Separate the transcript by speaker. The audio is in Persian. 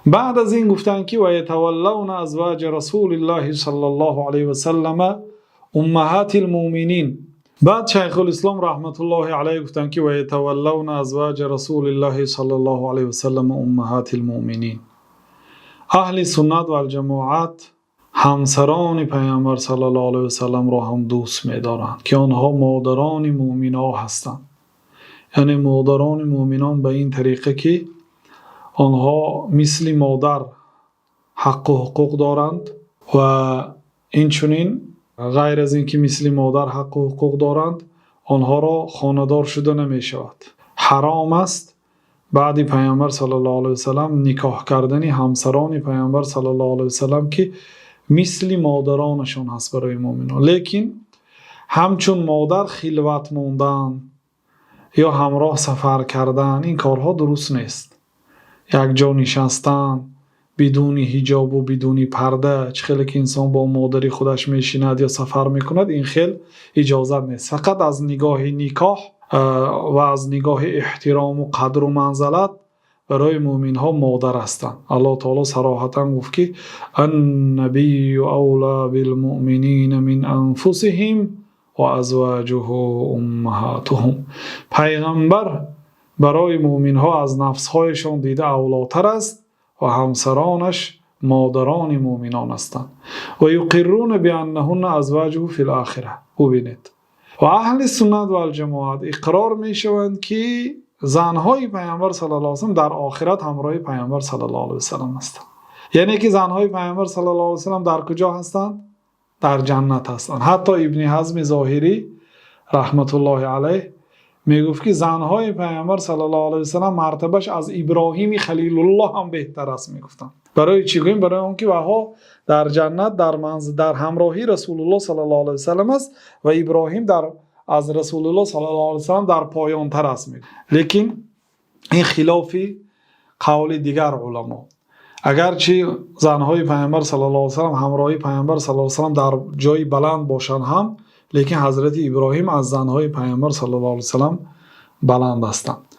Speaker 1: بعد از این گفتن که و یتولون ازواج رسول الله صلی الله علیه و سلم امهات المؤمنین. بعد شیخ الاسلام رحمت الله علیه گفتن که و یتولون ازواج رسول الله صلی الله علیه و سلم امهات المؤمنین. اهل سنت و الجماعت همسران پیامبر صلی الله علیه و سلم را هم دوست می‌دارند که آنها مادران مؤمنان هستند. یعنی مادران مؤمنان به این طریقه که آنها مثل مادر حق و حقوق دارند و اینچنین غیر از اینکه مثل مادر حق و حقوق دارند آنها را خانه‌دار شده نمی شود. حرام است بعد پیامبر صلی الله علیه و سلم نکاح کردن همسران پیامبر صلی الله علیه و سلم که مثل مادرانشون هست برای مؤمنان. لیکن همچون مادر خلوت موندن یا همراه سفر کردن این کارها درست نیست. یک جا نشستن بدون حجاب و بدون پرده، چه خیلی که انسان با مادری خودش میشیند یا سفر میکند، این خیلی اجازت نیست. فقط از نگاه نکاح و از نگاه احترام و قدر و منزلت برای مؤمن ها مادر هستند. الله تعالی صراحتا گفت که النبی اولی بالمؤمنین من انفسهم و ازواجه امهاتهم. پیغمبر برای مؤمن ها از نفس هایشان دیده اولاتر است و همسرانش مادران مؤمنان هستند. و یقرون بانهن ازواجه فی الاخره. ببینید و اهل سنت و الجماعت اقرار می شوند که زنهای پیامبر صلی الله علیه و سلم در آخرت همراه پیامبر صلی الله علیه و سلم هستند. یعنی که زنهای پیامبر صلی الله علیه و سلم در کجا هستند؟ در جنت هستند. حتی ابن حزم ظاهری رحمت الله علیه میگفت که زنهای پیامبر صلی الله علیه و سلم مرتبهش از ابراهیم خلیل الله هم بهتر است میگفتن. برای چی گویم؟ برای اون که وها در جنت در همراهی رسول الله صلی الله علیه و سلم است و ابراهیم از رسول الله صلی الله علیه و سلم در پایان تر است میگه. لیکن این خلافی قول دیگر علما. اگرچه زنهای پیامبر صلی الله علیه و سلم همراهی پیامبر صلی الله علیه و سلم در جای بلند باشند هم، لیکن حضرت ابراهیم از زنهای پیامبر صلی الله علیه و سلم بلند هستند.